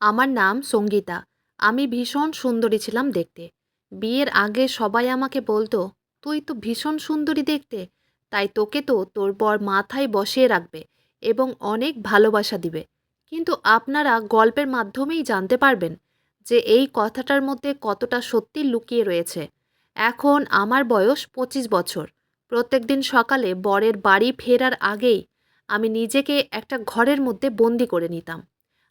আমার নাম সঙ্গীতা। আমি ভীষণ সুন্দরী ছিলাম দেখতে। বিয়ের আগে সবাই আমাকে বলতো, "তুই তো ভীষণ সুন্দরী দেখতে। তাই তোকে তো তোর বর মাথায় বসিয়ে রাখবে এবং অনেক ভালোবাসা দিবে।" কিন্তু আপনারা গল্পের মাধ্যমেই জানতে পারবেন যে এই কথাটার মধ্যে কতটা সত্যি লুকিয়ে রয়েছে। এখন আমার বয়স 25 বছর। প্রত্যেকদিন সকালে বরের বাড়ি ফেরার আগেই আমি নিজেকে একটা ঘরের মধ্যে বন্দি করে নিতাম।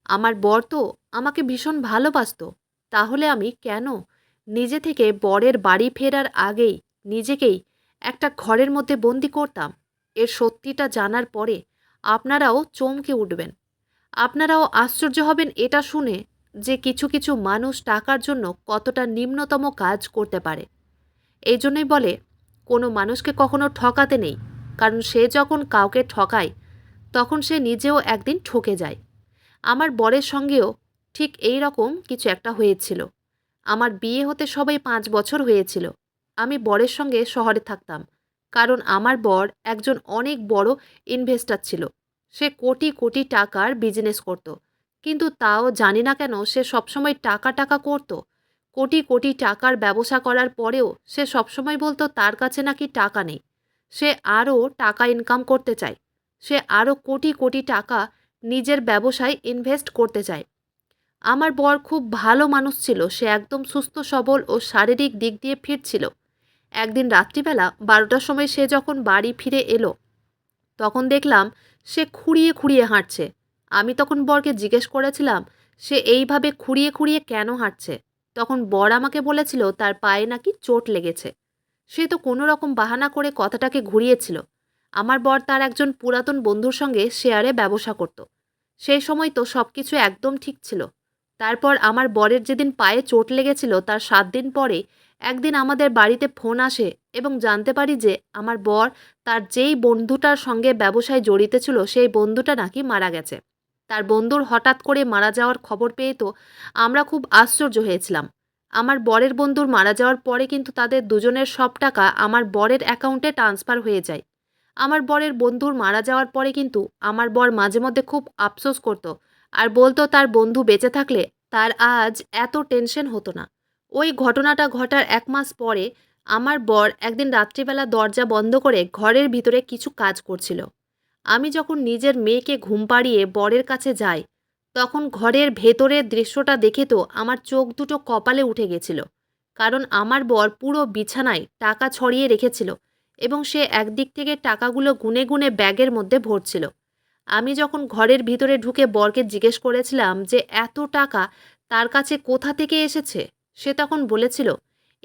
আমার বর তো আমাকে ভীষণ ভালোবাসতো। তাহলে আমি কেন নিজে থেকে বরের বাড়ি ফেরার আগেই নিজেকেই একটা ঘরের মধ্যে বন্দি করতাম? এর সত্যিটা জানার পরে আপনারাও চমকে উঠবেন। আপনারাও আশ্চর্য হবেন এটা শুনে যে কিছু কিছু মানুষ টাকার জন্য কতটা নিম্নতম কাজ করতে পারে। এই জন্যই বলে কোনো মানুষকে কখনো ঠকাতে নেই, কারণ সে যখন কাউকে ঠকায় তখন সে নিজেও একদিন ঠকে যায়। আমার বরের সঙ্গেও ঠিক এই রকম কিছু একটা হয়েছিল। আমার বিয়ে হতে সবাই ৫ বছর হয়েছিল। আমি বরের সঙ্গে শহরে থাকতাম। কারণ আমার বর একজন অনেক বড় ইনভেস্টর ছিল। সে কোটি কোটি টাকার বিজনেস করত। কিন্তু তাও জানি না কেন সে সবসময় টাকা টাকা করত। কোটি কোটি টাকার ব্যবসা করার পরেও সে সবসময় বলতো তার কাছে নাকি টাকা নেই। সে আরও টাকা ইনকাম করতে চায়। সে আরও কোটি কোটি টাকা নিজের ব্যবসায় ইনভেস্ট করতে চায়। আমার বর খুব ভালো মানুষ ছিল। সে একদম সুস্থ সবল ও শারীরিক দিক দিয়ে ফিট ছিল। একদিন রাত্রিবেলা ১২টার সময় সে যখন বাড়ি ফিরে এলো, তখন দেখলাম সে খুঁড়িয়ে খুঁড়িয়ে হাঁটছে। আমি তখন বরকে জিজ্ঞেস করেছিলাম, সে এইভাবে খুঁড়িয়ে খুঁড়িয়ে কেন হাঁটছে? তখন বর আমাকে বলেছিল তার পায়ে নাকি চোট লেগেছে। সে তো কোনো রকম বাহানা করে কথাটাকে ঘুরিয়েছিল। আমার বর তার একজন পুরাতন বন্ধুর সঙ্গে শেয়ারে ব্যবসা করত। সেই সময় তো সব কিছু একদম ঠিক ছিল। তারপর আমার বরের যেদিন পায়ে চোট লেগেছিল তার ৭ দিন পরে একদিন আমাদের বাড়িতে ফোন আসে এবং জানতে পারি যে আমার বর তার যেই বন্ধুটার সঙ্গে ব্যবসায় জড়িত ছিল সেই বন্ধুটা নাকি মারা গেছে। তার বন্ধুর হঠাৎ করে মারা যাওয়ার খবর পেয়ে তো আমরা খুব আশ্চর্য হয়েছিলাম। আমার বরের বন্ধুর মারা যাওয়ার পরে কিন্তু তাদের দুজনের সব টাকা আমার বরের অ্যাকাউন্টে ট্রান্সফার হয়ে যায়। আমার বরের বন্ধুর মারা যাওয়ার পরে কিন্তু আমার বর মাঝে মধ্যে খুব আফসোস করত আর বলতো তার বন্ধু বেঁচে থাকলে তার আজ এত টেনশন হতো না। ওই ঘটনাটা ঘটার ১ মাস পরে আমার বর একদিন রাত্রিবেলা দরজা বন্ধ করে ঘরের ভিতরে কিছু কাজ করছিল। আমি যখন নিজের মেয়েকে ঘুম পাড়িয়ে বরের কাছে যাই, তখন ঘরের ভেতরের দৃশ্যটা দেখে তো আমার চোখ দুটো কপালে উঠে গেছিল। কারণ আমার বর পুরো বিছানায় টাকা ছড়িয়ে রেখেছিল এবং সে একদিক থেকে টাকাগুলো গুনে গুনে ব্যাগের মধ্যে ভরছিল। আমি যখন ঘরের ভিতরে ঢুকে বরকে জিজ্ঞেস করেছিলাম যে এত টাকা তার কাছে কোথা থেকে এসেছে, সে তখন বলেছিল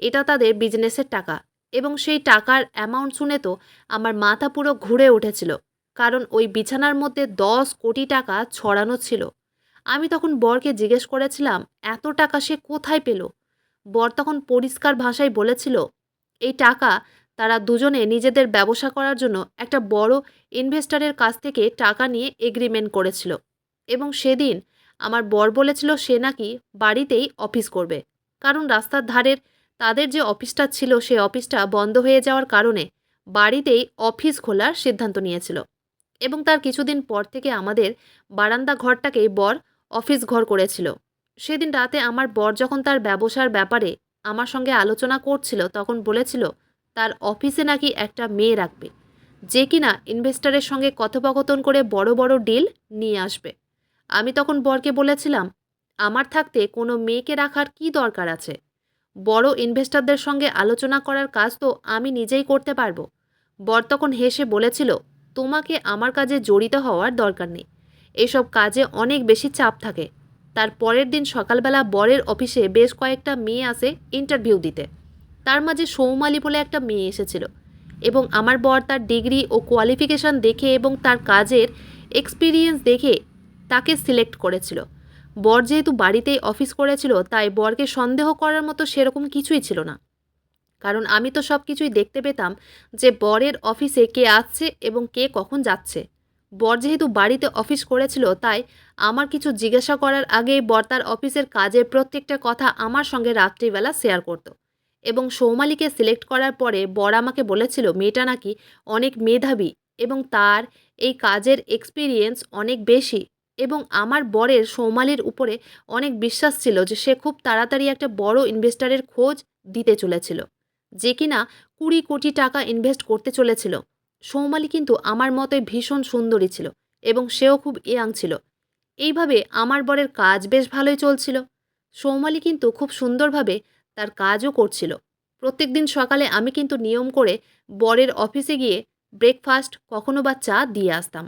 এটা তাদের বিজনেসের টাকা। এবং সেই টাকার অ্যামাউন্ট শুনে তো আমার মাথা পুরো ঘুরে উঠেছিল। কারণ ওই বিছানার মধ্যে ১০ কোটি টাকা ছড়ানো ছিল। আমি তখন বরকে জিজ্ঞেস করেছিলাম এত টাকা সে কোথায় পেল? বর তখন পরিষ্কার ভাষায় বলেছিল এই টাকা তারা দুজনে নিজেদের ব্যবসা করার জন্য একটা বড় ইনভেস্টরের কাছ থেকে টাকা নিয়ে এগ্রিমেন্ট করেছিল। এবং সেদিন আমার বর বলেছিল সে নাকি বাড়িতেই অফিস করবে। কারণ রাস্তার ধারের তাদের যে অফিসটা ছিল সে অফিসটা বন্ধ হয়ে যাওয়ার কারণে বাড়িতেই অফিস খোলার সিদ্ধান্ত নিয়েছিল। এবং তার কিছুদিন পর থেকে আমাদের বারান্দা ঘরটাকেই বর অফিস ঘর করেছিল। সেদিন রাতে আমার বর যখন তার ব্যবসার ব্যাপারে আমার সঙ্গে আলোচনা করছিল তখন বলেছিল তার অফিসে নাকি একটা মেয়ে রাখবে, যে কিনা ইনভেস্টরের সঙ্গে কথোপকথন করে বড় বড় ডিল নিয়ে আসবে। আমি তখন বরকে বলেছিলাম আমার থাকতে কোনো মেয়েকে রাখার কি দরকার আছে? বড় ইনভেস্টরদের সঙ্গে আলোচনা করার কাজ তো আমি নিজেই করতে পারবো। বর তখন হেসে বলেছিল তোমাকে আমার কাজে জড়িত হওয়ার দরকার নেই। এসব কাজে অনেক বেশি চাপ থাকে। তার পরের দিন সকালবেলা বরের অফিসে বেশ কয়েকটা মেয়ে আসে ইন্টারভিউ দিতে। তার মাঝে সৌমালি বলে একটা মেয়ে এসেছিল এবং আমার বর তার ডিগ্রি ও কোয়ালিফিকেশান দেখে এবং তার কাজের এক্সপিরিয়েন্স দেখে তাকে সিলেক্ট করেছিল। বর যেহেতু বাড়িতেই অফিস করেছিল তাই বরকে সন্দেহ করার মতো সেরকম কিছুই ছিল না। কারণ আমি তো সব কিছুই দেখতে পেতাম যে বরের অফিসে কে আসছে এবং কে কখন যাচ্ছে। বর যেহেতু বাড়িতে অফিস করেছিল তাই আমার কিছু জিজ্ঞাসা করার আগেই বর তার অফিসের কাজের প্রত্যেকটা কথা আমার সঙ্গে রাত্রিবেলা শেয়ার করত। এবং সৌমালিকে সিলেক্ট করার পরে বর আমাকে বলেছিল মেয়েটা নাকি অনেক মেধাবী এবং তার এই কাজের এক্সপিরিয়েন্স অনেক বেশি। এবং আমার বরের সৌমালির উপরে অনেক বিশ্বাস ছিল যে সে খুব তাড়াতাড়ি একটা বড় ইনভেস্টরের খোঁজ দিতে চলেছিল, যে কিনা 20 কোটি টাকা ইনভেস্ট করতে চলেছিল। সৌমালি কিন্তু আমার মতোই ভীষণ সুন্দরী ছিল এবং সেও খুব ইয়াং ছিল। এইভাবে আমার বরের কাজ বেশ ভালোই চলছিল। সৌমালি কিন্তু খুব সুন্দরভাবে তার কাজও করছিল। প্রত্যেকদিন সকালে আমি কিন্তু নিয়ম করে বরের অফিসে গিয়ে ব্রেকফাস্ট কখনো বা চা দিয়ে আসতাম।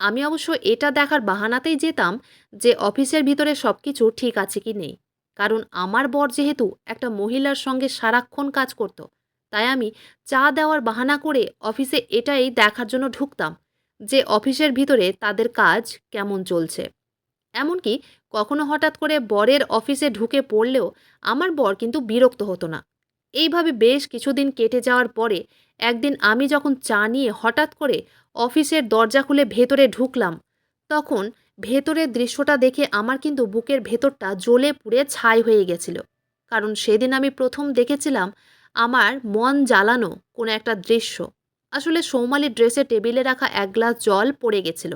আমি অবশ্য এটা দেখার বাহানাতেই যেতাম যে অফিসের ভিতরে সব কিছু ঠিক আছে কি নেই। কারণ আমার বর যেহেতু একটা মহিলার সঙ্গে সারাক্ষণ কাজ করত, তাই আমি চা দেওয়ার বাহানা করে অফিসে এটাই দেখার জন্য ঢুকতাম যে অফিসের ভিতরে তাদের কাজ কেমন চলছে। এমনকি কখনো হঠাৎ করে বরের অফিসে ঢুকে পড়লেও আমার বর কিন্তু বিরক্ত হতো না। এইভাবে বেশ কিছুদিন কেটে যাওয়ার পরে একদিন আমি যখন চা নিয়ে হঠাৎ করে অফিসের দরজা খুলে ভেতরে ঢুকলাম, তখন ভেতরের দৃশ্যটা দেখে আমার কিন্তু বুকের ভেতরটা জ্বলে পুড়ে ছাই হয়ে গেছিল। কারণ সেদিন আমি প্রথম দেখেছিলাম আমার মন জ্বালানো কোনো একটা দৃশ্য। আসলে সৌমালির ড্রেসে টেবিলে রাখা এক গ্লাস জল পড়ে গেছিল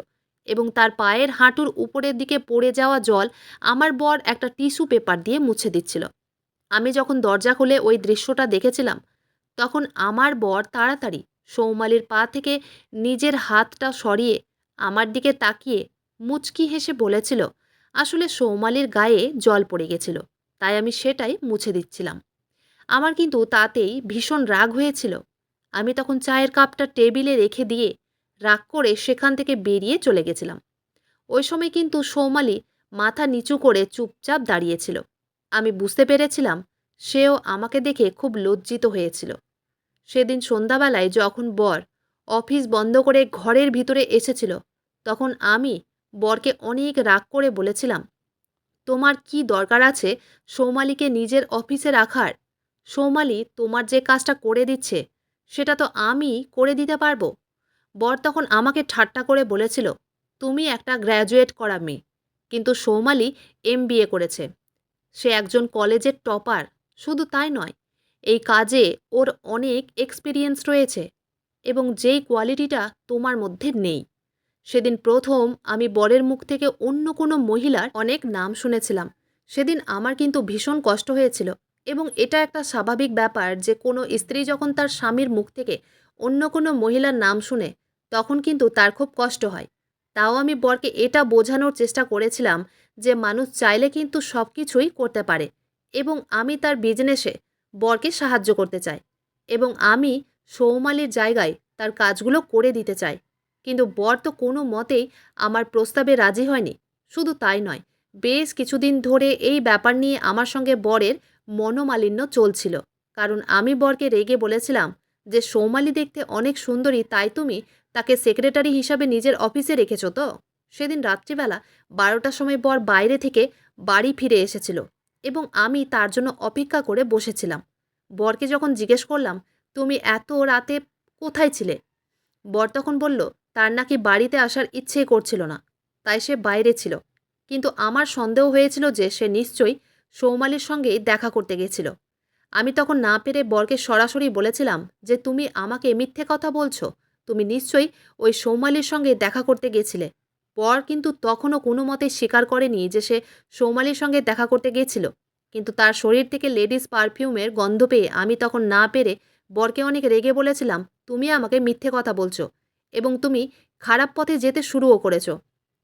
এবং তার পায়ের হাঁটুর উপরের দিকে পড়ে যাওয়া জল আমার বর একটা টিস্যু পেপার দিয়ে মুছে দিচ্ছিল। আমি যখন দরজা খুলে ওই দৃশ্যটা দেখেছিলাম, তখন আমার বর তাড়াতাড়ি সৌমালির পা থেকে নিজের হাতটা সরিয়ে আমার দিকে তাকিয়ে মুচকি হেসে বলেছিল, আসলে সৌমালির গায়ে জল পড়ে গেছিল, তাই আমি সেটাই মুছে দিচ্ছিলাম। আমার কিন্তু তাতেই ভীষণ রাগ হয়েছিল। আমি তখন চায়ের কাপটা টেবিলে রেখে দিয়ে রাগ করে সেখান থেকে বেরিয়ে চলে গেছিলাম। ওই সময় কিন্তু সৌমালি মাথা নিচু করে চুপচাপ দাঁড়িয়েছিল। আমি বুঝতে পেরেছিলাম সেও আমাকে দেখে খুব লজ্জিত হয়েছিল। সেদিন সন্ধ্যাবেলায় যখন বর অফিস বন্ধ করে ঘরের ভিতরে এসেছিল, তখন আমি বরকে অনেক রাগ করে বলেছিলাম, তোমার কি দরকার আছে সৌমালিকে নিজের অফিসে রাখার? সৌমালি তোমার যে কাজটা করে দিচ্ছে সেটা তো আমি করে দিতে পারবো। বর তখন আমাকে ঠাট্টা করে বলেছিল, তুমি একটা গ্র্যাজুয়েট করা মেয়ে, কিন্তু সৌমালি MBA করেছে। সে একজন কলেজের টপার। শুধু তাই নয়, এই কাজে ওর অনেক এক্সপিরিয়েন্স রয়েছে এবং যেই কোয়ালিটিটা তোমার মধ্যে নেই। সেদিন প্রথম আমি বরের মুখ থেকে অন্য কোনো মহিলার অনেক নাম শুনেছিলাম। সেদিন আমার কিন্তু ভীষণ কষ্ট হয়েছিল এবং এটা একটা স্বাভাবিক ব্যাপার যে কোনো স্ত্রী যখন তার স্বামীর মুখ থেকে অন্য কোনো মহিলার নাম শুনে, তখন কিন্তু তার খুব কষ্ট হয়। তাও আমি বরকে এটা বোঝানোর চেষ্টা করেছিলাম যে মানুষ চাইলে কিন্তু সব কিছুই করতে পারে এবং আমি তার বিজনেসে বরকে সাহায্য করতে চাই এবং আমি সৌমালির জায়গায় তার কাজগুলো করে দিতে চাই। কিন্তু বর তো কোনো মতেই আমার প্রস্তাবে রাজি হয়নি। শুধু তাই নয়, বেশ কিছুদিন ধরে এই ব্যাপার নিয়ে আমার সঙ্গে বরের মনোমালিন্য চলছিল। কারণ আমি বরকে রেগে বলেছিলাম যে সৌমালি দেখতে অনেক সুন্দরী, তাই তুমি তাকে সেক্রেটারি হিসাবে নিজের অফিসে রেখেছ তো? সেদিন রাত্রিবেলা 12টার সময় বর বাইরে থেকে বাড়ি ফিরে এসেছিল এবং আমি তার জন্য অপেক্ষা করে বসেছিলাম। বরকে যখন জিজ্ঞেস করলাম, তুমি এত রাতে কোথায় ছিলে? বর তখন বলল, তার নাকি বাড়িতে আসার ইচ্ছেই করছিল না, তাই সে বাইরে ছিল। কিন্তু আমার সন্দেহ হয়েছিল যে সে নিশ্চয়ই সৌমালির সঙ্গেই দেখা করতে গেছিল। আমি তখন না পেরে বরকে সরাসরি বলেছিলাম যে তুমি আমাকে মিথ্যে কথা বলছো, তুমি নিশ্চয়ই ওই সৌমালির সঙ্গে দেখা করতে গেছিলে। বর কিন্তু তখনও কোনো মতেই স্বীকার করেনি যে সে সৌমালির সঙ্গে দেখা করতে গেছিল। কিন্তু তার শরীর থেকে লেডিস পারফিউমের গন্ধ পেয়ে আমি তখন না পেরে বরকে অনেক রেগে বলেছিলাম, তুমি আমাকে মিথ্যে কথা বলছো এবং তুমি খারাপ পথে যেতে শুরুও করেছো।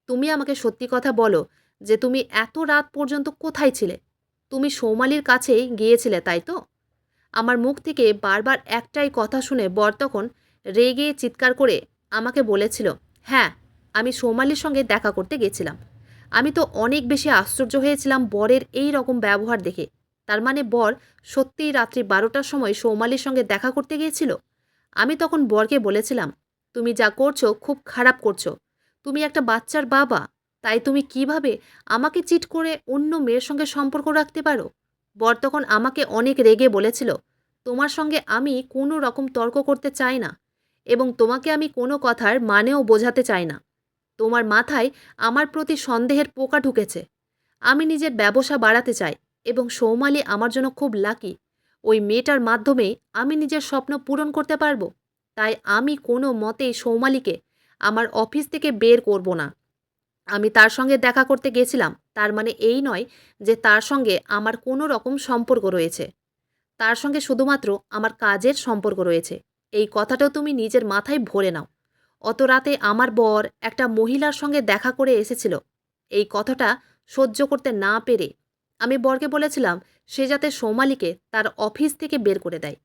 তুমি আমাকে সত্যি কথা বলো যে তুমি এত রাত পর্যন্ত কোথায় ছিলে? তুমি সৌমালির কাছেই গিয়েছিলে, তাই তো? আমার মুখ থেকে বারবার একটাই কথা শুনে বর তখন রেগে চিৎকার করে আমাকে বলেছিল, হ্যাঁ, আমি সৌমালির সঙ্গে দেখা করতে গেছিলাম। আমি তো অনেক বেশি আশ্চর্য হয়েছিলাম বরের এই রকম ব্যবহার দেখে। তার মানে বর সত্যিই রাত্রি 12টার সময় সৌমালির সঙ্গে দেখা করতে গিয়েছিল। আমি তখন বরকে বলেছিলাম, তুমি যা করছো খুব খারাপ করছো। তুমি একটা বাচ্চার বাবা, তাই তুমি কিভাবে আমাকে চিট করে অন্য মেয়ের সঙ্গে সম্পর্ক রাখতে পারো? বর তখন আমাকে অনেক রেগে বলেছিল, তোমার সঙ্গে আমি কোনো রকম তর্ক করতে চাই না এবং তোমাকে আমি কোনো কথার মানেও বোঝাতে চাই না। তোমার মাথায় আমার প্রতি সন্দেহের পোকা ঢুকেছে। আমি নিজের ব্যবসা বাড়াতে চাই এবং সৌমালি আমার জন্য খুব লাকি। ওই মেয়েটার মাধ্যমেই আমি নিজের স্বপ্ন পূরণ করতে পারবো। তাই আমি কোনো মতেই সৌমালিকে আমার অফিস থেকে বের করব না। আমি তার সঙ্গে দেখা করতে গেছিলাম তার মানে এই নয় যে তার সঙ্গে আমার কোনো রকম সম্পর্ক রয়েছে। তার সঙ্গে শুধুমাত্র আমার কাজের সম্পর্ক রয়েছে। এই কথাটাও তুমি নিজের মাথায় ভরে নাও। অত রাতে আমার বর একটা মহিলার সঙ্গে দেখা করে এসেছিল। এই কথাটা সহ্য করতে না পেরে আমি বরকে বলেছিলাম সে যাতে সোমালিকে তার অফিস থেকে বের করে দেয়।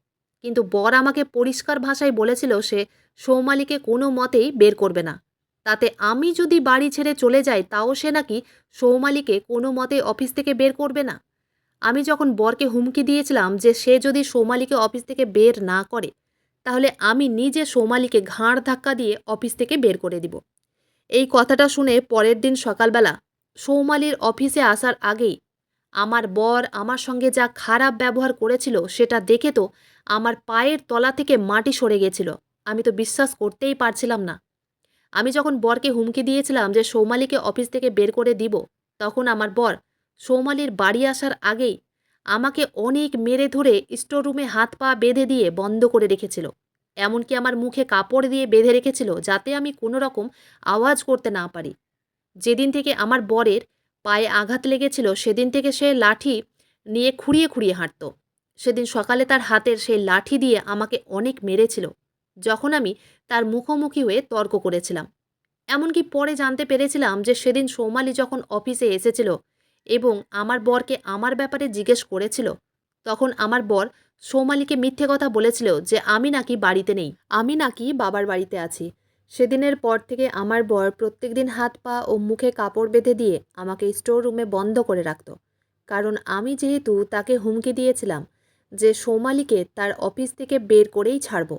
কিন্তু বর আমাকে পরিষ্কার ভাষায় বলেছিল সে সৌমালিকে কোনো মতেই বের করবে না। তাতে আমি যদি বাড়ি ছেড়ে চলে যাই তাও সে নাকি সৌমালিকে কোনো মতেই অফিস থেকে বের করবে না। আমি যখন বরকে হুমকি দিয়েছিলাম যে সে যদি সৌমালিকে অফিস থেকে বের না করে তাহলে আমি নিজে সৌমালিকে ঘাড় ধাক্কা দিয়ে অফিস থেকে বের করে দিব। এই কথাটা শুনে পরের দিন সকালবেলা সৌমালির অফিসে আসার আগেই আমার বর আমার সঙ্গে যা খারাপ ব্যবহার করেছিল সেটা দেখে তো আমার পায়ের তলা থেকে মাটি সরে গেছিল। আমি তো বিশ্বাস করতেই পারছিলাম না। আমি যখন বরকে হুমকি দিয়েছিলাম যে সৌমালিকে অফিস থেকে বের করে দিব, তখন আমার বর সৌমালির বাড়ি আসার আগেই আমাকে অনেক মেরে ধরে স্টোররুমে হাত পা বেঁধে দিয়ে বন্ধ করে রেখেছিল। এমনকি আমার মুখে কাপড় দিয়ে বেঁধে রেখেছিল যাতে আমি কোনো রকম আওয়াজ করতে না পারি। যেদিন থেকে আমার বরের পায়ে আঘাত লেগেছিল সেদিন থেকে সে লাঠি নিয়ে খুঁড়িয়ে খুঁড়িয়ে হাঁটত। সেদিন সকালে তার হাতের সেই লাঠি দিয়ে আমাকে অনেক মেরেছিল যখন আমি তার মুখোমুখি হয়ে তর্ক করেছিলাম। এমনকি পরে জানতে পেরেছিলাম যে সেদিন সৌমালি যখন অফিসে এসেছিল এবং আমার বরকে আমার ব্যাপারে জিজ্ঞেস করেছিল, তখন আমার বর সৌমালিকে মিথ্যে কথা বলেছিল যে আমি নাকি বাড়িতে নেই, আমি নাকি বাবার বাড়িতে আছি। সেদিনের পর থেকে আমার বর প্রত্যেকদিন হাত পা ও মুখে কাপড় বেঁধে দিয়ে আমাকে স্টোর রুমে বন্ধ করে রাখত। কারণ আমি যেহেতু তাকে হুমকি দিয়েছিলাম যে সৌমালিকে তার অফিস থেকে বের করেই ছাড়ব।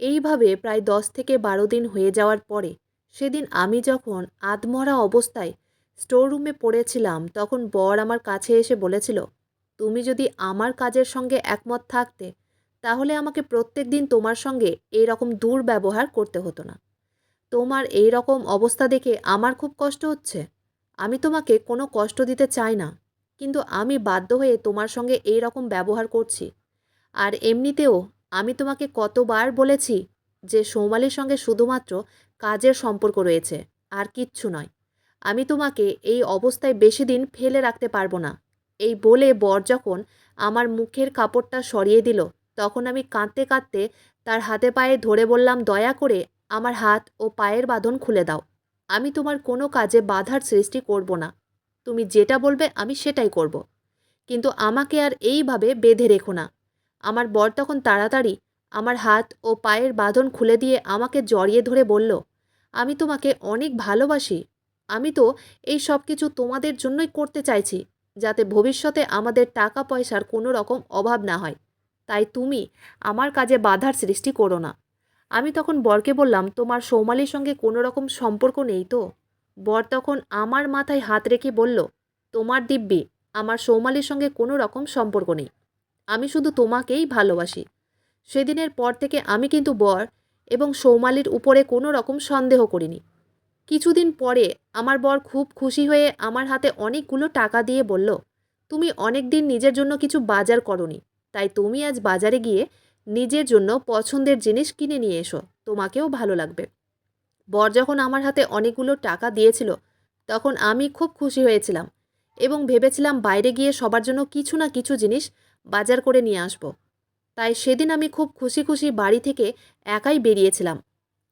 এইভাবে প্রায় 10 থেকে 12 দিন হয়ে যাওয়ার পরে সেদিন আমি যখন আধমরা অবস্থায় স্টোর রুমে পড়েছিলাম তখন বর আমার কাছে এসে বলেছিল, তুমি যদি আমার কাজের সঙ্গে একমত থাকতে তাহলে আমাকে প্রত্যেক দিন তোমার সঙ্গে এইরকম দুর্ব্যবহার করতে হতো না। তোমার এই রকম অবস্থা দেখে আমার খুব কষ্ট হচ্ছে। আমি তোমাকে কোনো কষ্ট দিতে চাই না, কিন্তু আমি বাধ্য হয়ে তোমার সঙ্গে এই রকম ব্যবহার করছি। আর এমনিতেও আমি তোমাকে কতবার বলেছি যে সৌমালির সঙ্গে শুধুমাত্র কাজের সম্পর্ক রয়েছে, আর কিচ্ছু নয়। আমি তোমাকে এই অবস্থায় বেশি দিন ফেলে রাখতে পারবো না। এই বলে বর যখন আমার মুখের কাপড়টা সরিয়ে দিল তখন আমি কাঁদতে কাঁদতে তার হাতে পায়ে ধরে বললাম, দয়া করে আমার হাত ও পায়ের বাঁধন খুলে দাও। আমি তোমার কোনো কাজে বাধার সৃষ্টি করব না। তুমি যেটা বলবে আমি সেটাই করব, কিন্তু আমাকে আর এইভাবে বেঁধে রেখো না। আমার বর তখন তাড়াতাড়ি আমার হাত ও পায়ের বাঁধন খুলে দিয়ে আমাকে জড়িয়ে ধরে বলল, আমি তোমাকে অনেক ভালোবাসি। আমি তো এই সব কিছু তোমাদের জন্যই করতে চাইছি, যাতে ভবিষ্যতে আমাদের টাকা পয়সার কোনো রকম অভাব না হয়। তাই তুমি আমার কাজে বাধার সৃষ্টি করো না। আমি তখন বরকে বললাম, তোমার সৌমালির সঙ্গে কোনো রকম সম্পর্ক নেই তো? বর তখন আমার মাথায় হাত রেখে বলল, তোমার দিব্যি আমার সৌমালির সঙ্গে কোনো রকম সম্পর্ক নেই। আমি শুধু তোমাকেই ভালোবাসি। সেদিনের পর থেকে আমি কিন্তু বর এবং সৌমালির উপরে কোনো রকম সন্দেহ করিনি। কিছুদিন পরে আমার বর খুব খুশি হয়ে আমার হাতে অনেকগুলো টাকা দিয়ে বলল, তুমি অনেক দিন নিজের জন্য কিছু বাজার করনি, তাই তুমি আজ বাজারে গিয়ে নিজের জন্য পছন্দের জিনিস কিনে নিয়ে এসো, তোমাকেও ভালো লাগবে। বর যখন আমার হাতে অনেকগুলো টাকা দিয়েছিল তখন আমি খুব খুশি হয়েছিলাম এবং ভেবেছিলাম বাইরে গিয়ে সবার জন্য কিছু না কিছু জিনিস বাজার করে নিয়ে আসব। তাই সেদিন আমি খুব খুশি খুশি বাড়ি থেকে একাই বেরিয়েছিলাম।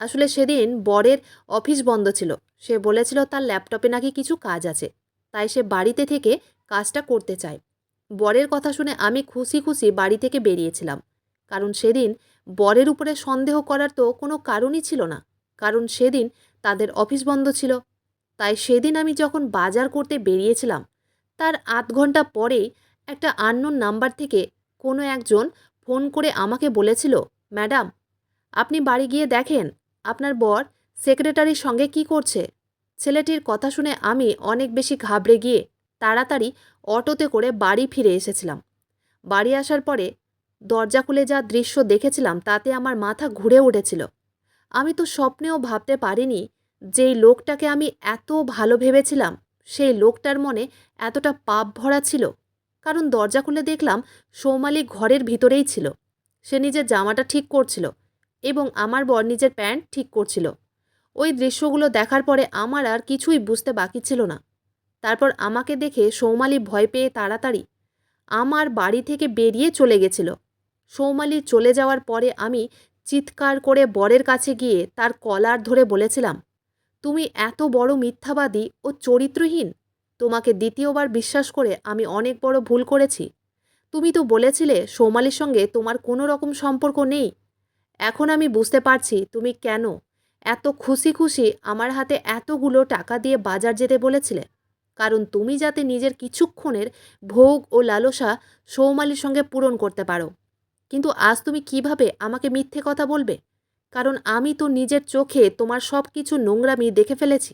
আসলে সেদিন বরের অফিস বন্ধ ছিল। সে বলেছিল তার ল্যাপটপে নাকি কিছু কাজ আছে, তাই সে বাড়িতে থেকে কাজটা করতে চায়। বরের কথা শুনে আমি খুশি খুশি বাড়ি থেকে বেরিয়েছিলাম, কারণ সেদিন বরের উপরে সন্দেহ করার তো কোনো কারণই ছিল না, কারণ সেদিন তাদের অফিস বন্ধ ছিল। তাই সেদিন আমি যখন বাজার করতে বেরিয়েছিলাম তার ৮ ঘন্টা পরেই একটা আননোন নাম্বার থেকে কোনো একজন ফোন করে আমাকে বলেছিল, ম্যাডাম, আপনি বাড়ি গিয়ে দেখেন আপনার বর সেক্রেটারির সঙ্গে কি করছে। ছেলেটির কথা শুনে আমি অনেক বেশি ঘাবড়ে গিয়ে তাড়াতাড়ি অটোতে করে বাড়ি ফিরে এসেছিলাম। বাড়ি আসার পরে দরজা খুলে যা দৃশ্য দেখেছিলাম তাতে আমার মাথা ঘুরে উঠেছিল। আমি তো স্বপ্নেও ভাবতে পারিনি যেই লোকটাকে আমি এত ভালো ভেবেছিলাম সেই লোকটার মনে এতটা পাপ ভরা ছিল। কারণ দরজা খুলে দেখলাম সৌমালি ঘরের ভিতরেই ছিল। সে নিজের জামাটা ঠিক করছিল এবং আমার বর নিজের প্যান্ট ঠিক করছিল। ওই দৃশ্যগুলো দেখার পরে আমার আর কিছুই বুঝতে বাকি ছিল না। তারপর আমাকে দেখে সৌমালি ভয় পেয়ে তাড়াতাড়ি আমার বাড়ি থেকে বেরিয়ে চলে গেছিল। সৌমালি চলে যাওয়ার পরে আমি চিৎকার করে বরের কাছে গিয়ে তার কলার ধরে বলেছিলাম, তুমি এত বড় মিথ্যাবাদী ও চরিত্রহীন। তোমাকে দ্বিতীয়বার বিশ্বাস করে আমি অনেক বড় ভুল করেছি। তুমি তো বলেছিলে সৌমালির সঙ্গে তোমার কোনো রকম সম্পর্ক নেই। এখন আমি বুঝতে পারছি তুমি কেন এত খুশি খুশি আমার হাতে এতগুলো টাকা দিয়ে বাজার যেতে বলেছিলে। কারণ তুমি যাতে নিজের কিছুক্ষণের ভোগ ও লালসা সৌমালির সঙ্গে পূরণ করতে পারো। কিন্তু আজ তুমি কিভাবে আমাকে মিথ্যে কথা বলবে? কারণ আমি তো নিজের চোখে তোমার সব কিছু নোংরামি দেখে ফেলেছি।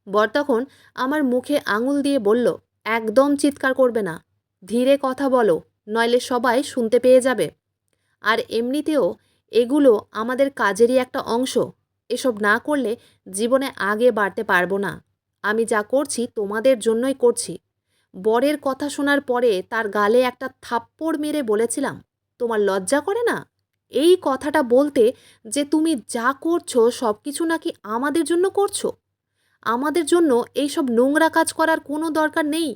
বর তখন আমার মুখে আঙুল দিয়ে বলল, একদম চিৎকার করবে না, ধীরে কথা বলো, নইলে সবাই শুনতে পেয়ে যাবে। আর এমনিতেও এগুলো আমাদের কাজেরই একটা অংশ। এসব না করলে জীবনে আগে বাড়তে পারবো না। আমি যা করছি তোমাদের জন্যই করছি। বরের কথা শোনার পরে তার গালে একটা থাপ্পড় মেরে বলেছিলাম, তোমার লজ্জা করে না এই কথাটা বলতে, যে তুমি যা করছো সব কিছু নাকি আমাদের জন্য করছো? আমাদের জন্য এইসব নোংরা কাজ করার কোনো দরকার নেই।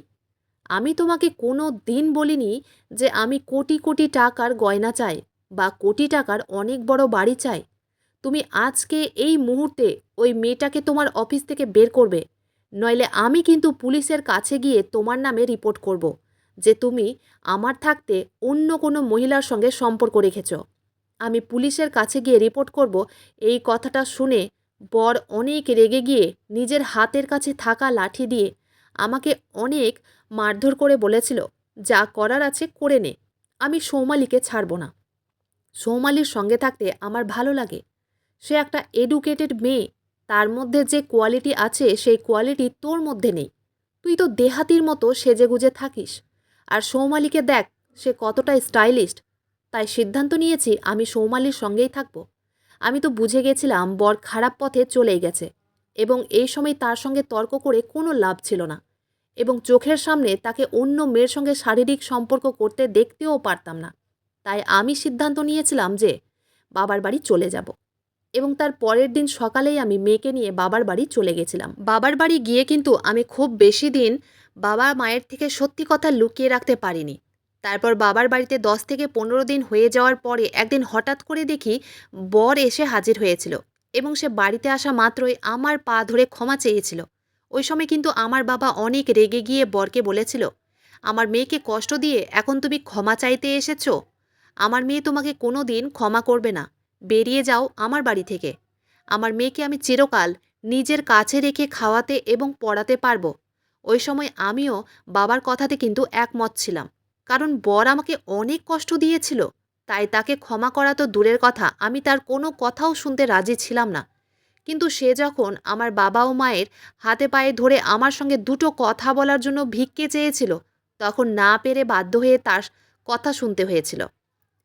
আমি তোমাকে কোনো দিন বলিনি যে আমি কোটি কোটি টাকার গয়না চাই বা কোটি টাকার অনেক বড় বাড়ি চাই। তুমি আজকে এই মুহূর্তে ওই মেয়েটাকে তোমার অফিস থেকে বের করবে, নইলে আমি কিন্তু পুলিশের কাছে গিয়ে তোমার নামে রিপোর্ট করব যে তুমি আমার থাকতে অন্য কোনো মহিলার সঙ্গে সম্পর্ক রেখেছ। আমি পুলিশের কাছে গিয়ে রিপোর্ট করব। এই কথাটা শুনে বর অনেক রেগে গিয়ে নিজের হাতের কাছে থাকা লাঠি দিয়ে আমাকে অনেক মারধর করে বলেছিল, যা করার আছে করে নে, আমি সৌমালিকে ছাড়ব না। সৌমালির সঙ্গে থাকতে আমার ভালো লাগে। সে একটা এডুকেটেড মেয়ে, তার মধ্যে যে কোয়ালিটি আছে সেই কোয়ালিটি তোর মধ্যে নেই। তুই তো দেহাতির মতো সেজেগুজে থাকিস। আর সৌমালিকে দেখ, সে কতটা স্টাইলিস্ট। তাই সিদ্ধান্ত নিয়েছি আমি সৌমালির সঙ্গেই থাকব। আমি তো বুঝে গেছিলাম বর খারাপ পথে চলেই গেছে, এবং এই সময় তার সঙ্গে তর্ক করে কোনো লাভ ছিল না, এবং চোখের সামনে তাকে অন্য মেয়ের সঙ্গে শারীরিক সম্পর্ক করতে দেখতেও পারতাম না। তাই আমি সিদ্ধান্ত নিয়েছিলাম যে বাবার বাড়ি চলে যাব, এবং তার পরের দিন সকালেই আমি মেয়েকে নিয়ে বাবার বাড়ি চলে গেছিলাম। বাবার বাড়ি গিয়ে কিন্তু আমি খুব বেশি দিন বাবা মায়ের থেকে সত্যি কথা লুকিয়ে রাখতে পারিনি। তারপর বাবার বাড়িতে 10 থেকে 15 দিন হয়ে যাওয়ার পরে একদিন হঠাৎ করে দেখি বর এসে হাজির হয়েছিল, এবং সে বাড়িতে আসা মাত্রই আমার পা ধরে ক্ষমা চেয়েছিল। ওই সময় কিন্তু আমার বাবা অনেক রেগে গিয়ে বরকে বলেছিল, আমার মেয়েকে কষ্ট দিয়ে এখন তুমি ক্ষমা চাইতে এসেছো? আমার মেয়ে তোমাকে কোনো দিন ক্ষমা করবে না, বেরিয়ে যাও আমার বাড়ি থেকে। আমার মেয়েকে আমি চিরকাল নিজের কাছে রেখে খাওয়াতে এবং পড়াতে পারবো। ওই সময় আমিও বাবার কথাতে কিন্তু একমত ছিলাম, কারণ বর আমাকে অনেক কষ্ট দিয়েছিল। তাই তাকে ক্ষমা করা তো দূরের কথা, আমি তার কোনো কথাও শুনতে রাজি ছিলাম না। কিন্তু সে যখন আমার বাবা ও মায়ের হাতে পায়ে ধরে আমার সঙ্গে দুটো কথা বলার জন্য ভিক্ষে চেয়েছিল, তখন না পেরে বাধ্য হয়ে তার কথা শুনতে হয়েছিল।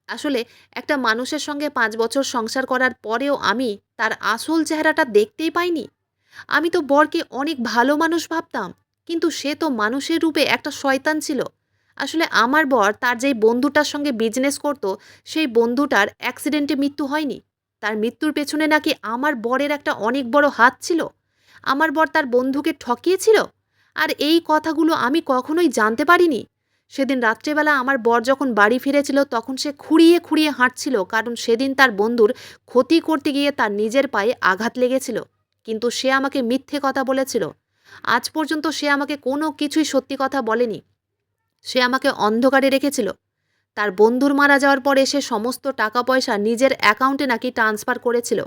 আসলে একটা মানুষের সঙ্গে 5 বছর সংসার করার পরেও আমি তার আসল চেহারাটা দেখতেই পাইনি। আমি তো বরকে অনেক ভালো মানুষ ভাবতাম, কিন্তু সে তো মানুষের রূপে একটা শয়তান ছিল। আসলে আমার বর তার যেই বন্ধুটার সঙ্গে বিজনেস করত, সেই বন্ধুটার অ্যাক্সিডেন্টে মৃত্যু হয়নি। তার মৃত্যুর পেছনে নাকি আমার বরের একটা অনেক বড় হাত ছিল। আমার বর তার বন্ধুকে ঠকিয়েছিল। আর এই কথাগুলো আমি কখনোই জানতে পারিনি। সেদিন রাত্রেবেলা আমার বর যখন বাড়ি ফিরেছিল, তখন সে খুঁড়িয়ে খুঁড়িয়ে হাঁটছিল, কারণ সেদিন তার বন্ধুর ক্ষতি করতে গিয়ে তার নিজের পায়ে আঘাত লেগেছিল। কিন্তু সে আমাকে মিথ্যে কথা বলেছিল। আজ পর্যন্ত সে আমাকে কোনো কিছুই সত্যি কথা বলেনি। সে আমাকে অন্ধকারে রেখেছিল। তার বন্ধুর মারা যাওয়ার পরে সে সমস্ত টাকা পয়সা নিজের অ্যাকাউন্টে নাকি ট্রান্সফার করেছিল,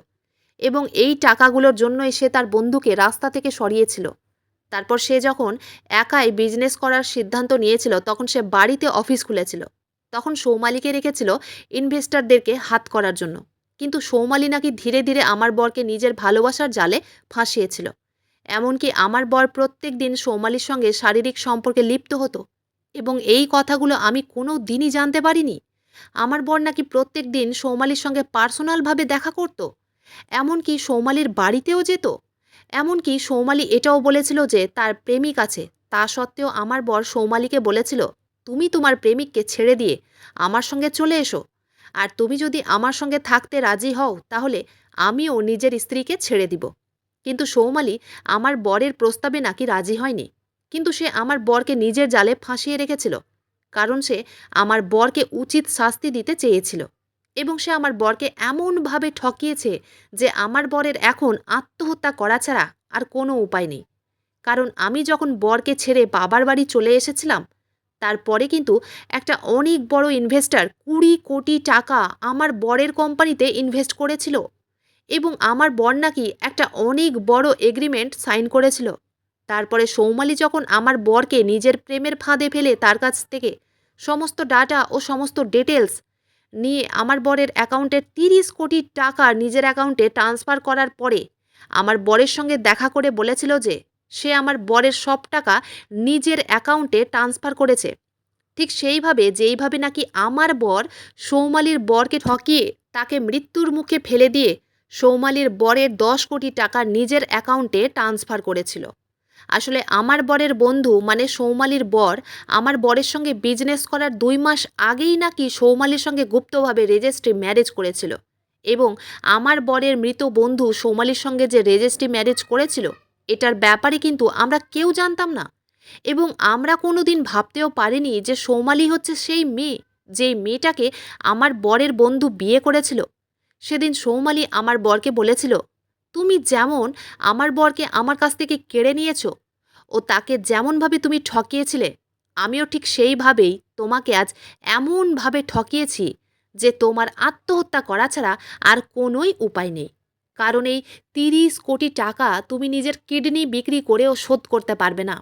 এবং এই টাকাগুলোর জন্যই সে তার বন্ধুকে রাস্তা থেকে সরিয়েছিল। তারপর সে যখন একাই বিজনেস করার সিদ্ধান্ত নিয়েছিল, তখন সে বাড়িতে অফিস খুলেছিল। তখন সৌমালিকে রেখেছিল ইনভেস্টরদেরকে হাত করার জন্য। কিন্তু সৌমালি নাকি ধীরে ধীরে আমার বরকে নিজের ভালোবাসার জালে ফাঁসিয়েছিল। এমনকি আমার বর প্রত্যেক দিন সৌমালির সঙ্গে শারীরিক সম্পর্কে লিপ্ত হতো, এবং এই কথাগুলো আমি কোনো দিনই জানতে পারিনি। আমার বর নাকি প্রত্যেক দিন সৌমালির সঙ্গে পার্সোনালভাবে দেখা করত, এমনকি সৌমালির বাড়িতেও যেত। এমনকি সৌমালি এটাও বলেছিল যে তার প্রেমিক আছে। তা সত্ত্বেও আমার বর সৌমালিকে বলেছিল, তুমি তোমার প্রেমিককে ছেড়ে দিয়ে আমার সঙ্গে চলে এসো। আর তুমি যদি আমার সঙ্গে থাকতে রাজি হও, তাহলে আমিও নিজের স্ত্রীকে ছেড়ে দিব। কিন্তু সৌমালি আমার বরের প্রস্তাবে নাকি রাজি হয়নি। কিন্তু সে আমার বরকে নিজের জালে ফাঁসিয়ে রেখেছিল, কারণ সে আমার বরকে উচিত শাস্তি দিতে চেয়েছিল। এবং সে আমার বরকে এমনভাবে ঠকিয়েছে যে আমার বরের এখন আত্মহত্যা করা ছাড়া আর কোনো উপায় নেই। কারণ আমি যখন বরকে ছেড়ে বাবার বাড়ি চলে এসেছিলাম, তারপরে কিন্তু একটা অনেক বড় ইনভেস্টর 20 কোটি টাকা আমার বরের কোম্পানিতে ইনভেস্ট করেছিল এবং আমার বর নাকি একটা অনেক বড় এগ্রিমেন্ট সাইন করেছিল। তারপরে সৌমালি যখন আমার বরকে নিজের প্রেমের ফাঁদে ফেলে তার কাছ থেকে সমস্ত ডাটা ও সমস্ত ডিটেলস নিয়ে আমার বরের অ্যাকাউন্টে 30 কোটি টাকা নিজের অ্যাকাউন্টে ট্রান্সফার করার পরে আমার বরের সঙ্গে দেখা করে বলেছিল যে সে আমার বরের সব টাকা নিজের অ্যাকাউন্টে ট্রান্সফার করেছে। ঠিক সেইভাবে যেইভাবে নাকি আমার বর সৌমালির বরকে ঠকিয়ে তাকে মৃত্যুর মুখে ফেলে দিয়ে সৌমালির বরের 10 কোটি টাকা নিজের অ্যাকাউন্টে ট্রান্সফার করেছিল। আসলে আমার বরের বন্ধু মানে সৌমালির বর আমার বরের সঙ্গে বিজনেস করার 2 মাস আগেই নাকি সৌমালির সঙ্গে গুপ্তভাবে রেজিস্ট্রি ম্যারেজ করেছিল এবং আমার বরের মৃত বন্ধু সৌমালির সঙ্গে যে রেজিস্ট্রি ম্যারেজ করেছিল এটার ব্যাপারে কিন্তু আমরা কেউ জানতাম না এবং আমরা কোনো দিন ভাবতেও পারিনি যে সৌমালি হচ্ছে সেই মেয়ে যেই মেয়েটাকে আমার বরের বন্ধু বিয়ে করেছিল। সেদিন সৌমালি আমার বরকে বলেছিল, তুমি যেমন আমার বরকে আমার কাছ থেকে কেড়ে নিয়েছো ও তাকে যেমনভাবে তুমি ঠকিয়েছিলে, আমিও ঠিক সেইভাবেই তোমাকে আজ এমনভাবে ঠকিয়েছি যে তোমার আত্মহত্যা করা ছাড়া আর কোনোই উপায় নেই। কারণ এই 30 কোটি টাকা তুমি নিজের কিডনি বিক্রি করেও শোধ করতে পারবে না।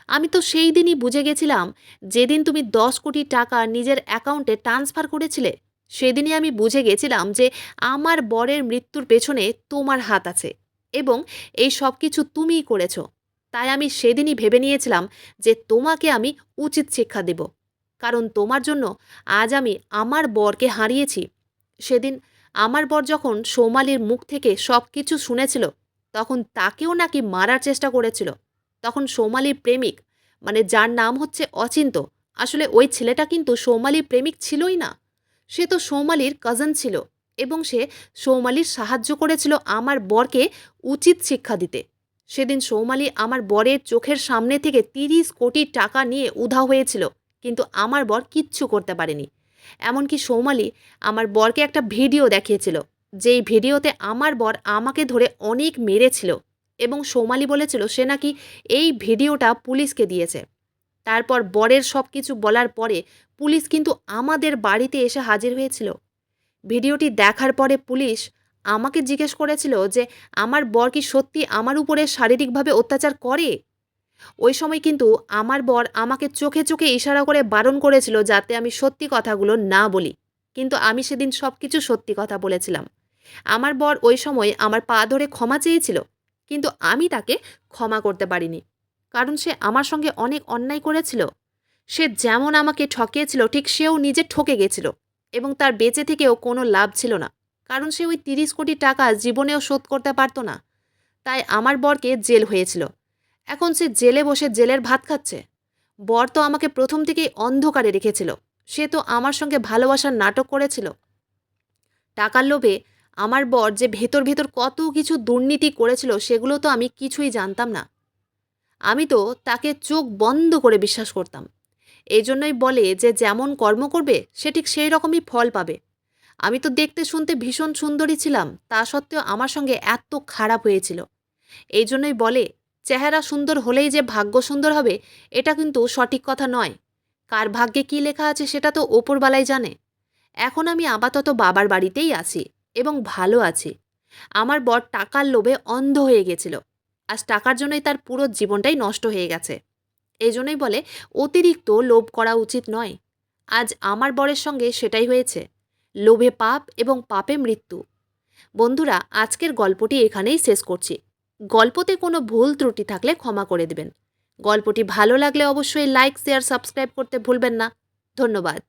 আমি তো সেই দিনই বুঝে গেছিলাম, যেদিন তুমি 10 কোটি টাকা নিজের অ্যাকাউন্টে ট্রান্সফার করেছিলে সেদিনই আমি বুঝে গেছিলাম যে আমার বরের মৃত্যুর পেছনে তোমার হাত আছে এবং এই সব কিছু তুমিই করেছো। তাই আমি সেদিনই ভেবে নিয়েছিলাম যে তোমাকে আমি উচিত শিক্ষা দেব, কারণ তোমার জন্য আজ আমি আমার বরকে হারিয়েছি। সেদিন আমার বর যখন সৌমালির মুখ থেকে সব কিছু শুনেছিল তখন তাকেও নাকি মারার চেষ্টা করেছিল। তখন সৌমালির প্রেমিক মানে যার নাম হচ্ছে অচিন্ত, আসলে ওই ছেলেটা কিন্তু সৌমালির প্রেমিক ছিলই না, সে তো সৌমালির কাজিন ছিল এবং সে সৌমালির সাহায্য করেছিল আমার বরকে উচিত শিক্ষা দিতে। সেদিন সৌমালি আমার বরের চোখের সামনে থেকে 30 কোটি টাকা নিয়ে উধাও হয়েছিল, কিন্তু আমার বর কিচ্ছু করতে পারেনি। এমনকি সৌমালি আমার বরকে একটা ভিডিও দেখিয়েছিল, যেই ভিডিওতে আমার বর আমাকে ধরে অনেক মেরেছিল এবং সৌমালি বলেছিল সে নাকি এই ভিডিওটা পুলিশকে দিয়েছে। তারপর বরের সব কিছু বলার পরে পুলিশ কিন্তু আমাদের বাড়িতে এসে হাজির হয়েছিল। ভিডিওটি দেখার পরে পুলিশ আমাকে জিজ্ঞেস করেছিল যে আমার বর কি সত্যি আমার উপরে শারীরিকভাবে অত্যাচার করে। ওই সময় কিন্তু আমার বর আমাকে চোখে চোখে ইশারা করে বারণ করেছিল যাতে আমি সত্যি কথাগুলো না বলি, কিন্তু আমি সেদিন সব কিছু সত্যি কথা বলেছিলাম। আমার বর ওই সময় আমার পা ধরে ক্ষমা চেয়েছিল, কিন্তু আমি তাকে ক্ষমা করতে পারিনি, কারণ সে আমার সঙ্গে অনেক অন্যায় করেছিল। সে যেমন আমাকে ঠকিয়েছিল ঠিক সেও নিজে ঠকে গেছিল এবং তার বেঁচে থেকেও কোনো লাভ ছিল না, কারণ সে ওই 30 কোটি টাকা জীবনেও শোধ করতে পারতো না। তাই আমার বরকে জেল হয়েছিল। এখন সে জেলে বসে জেলের ভাত খাচ্ছে। বর তো আমাকে প্রথম থেকেই অন্ধকারে রেখেছিল, সে তো আমার সঙ্গে ভালোবাসার নাটক করেছিল। টাকার লোভে আমার বর যে ভেতর ভেতর কত কিছু দুর্নীতি করেছিল সেগুলো তো আমি কিছুই জানতাম না। আমি তো তাকে চোখ বন্ধ করে বিশ্বাস করতাম। এই জন্যই বলে যে যেমন কর্ম করবে সে ঠিক সেই রকমই ফল পাবে। আমি তো দেখতে শুনতে ভীষণ সুন্দরী ছিলাম, তা সত্ত্বেও আমার সঙ্গে এত খারাপ হয়েছিল। এই জন্যই বলে চেহারা সুন্দর হলেই যে ভাগ্য সুন্দর হবে এটা কিন্তু সঠিক কথা নয়। কার ভাগ্যে কী লেখা আছে সেটা তো ওপরবালাই জানে। এখন আমি আপাতত বাবার বাড়িতেই আছি এবং ভালো আছি। আমার বর টাকার লোভে অন্ধ হয়ে গেছিল, আজ টাকার জন্যই তার পুরো জীবনটাই নষ্ট হয়ে গেছে। এই জন্যই বলে অতিরিক্ত লোভ করা উচিত নয়। আজ আমার বরের সঙ্গে সেটাই হয়েছে, লোভে পাপ এবং পাপে মৃত্যু। বন্ধুরা, আজকের গল্পটি এখানেই শেষ করছি। গল্পতে কোনো ভুল ত্রুটি থাকলে ক্ষমা করে দেবেন। গল্পটি ভালো লাগলে অবশ্যই লাইক, শেয়ার, সাবস্ক্রাইব করতে ভুলবেন না। ধন্যবাদ।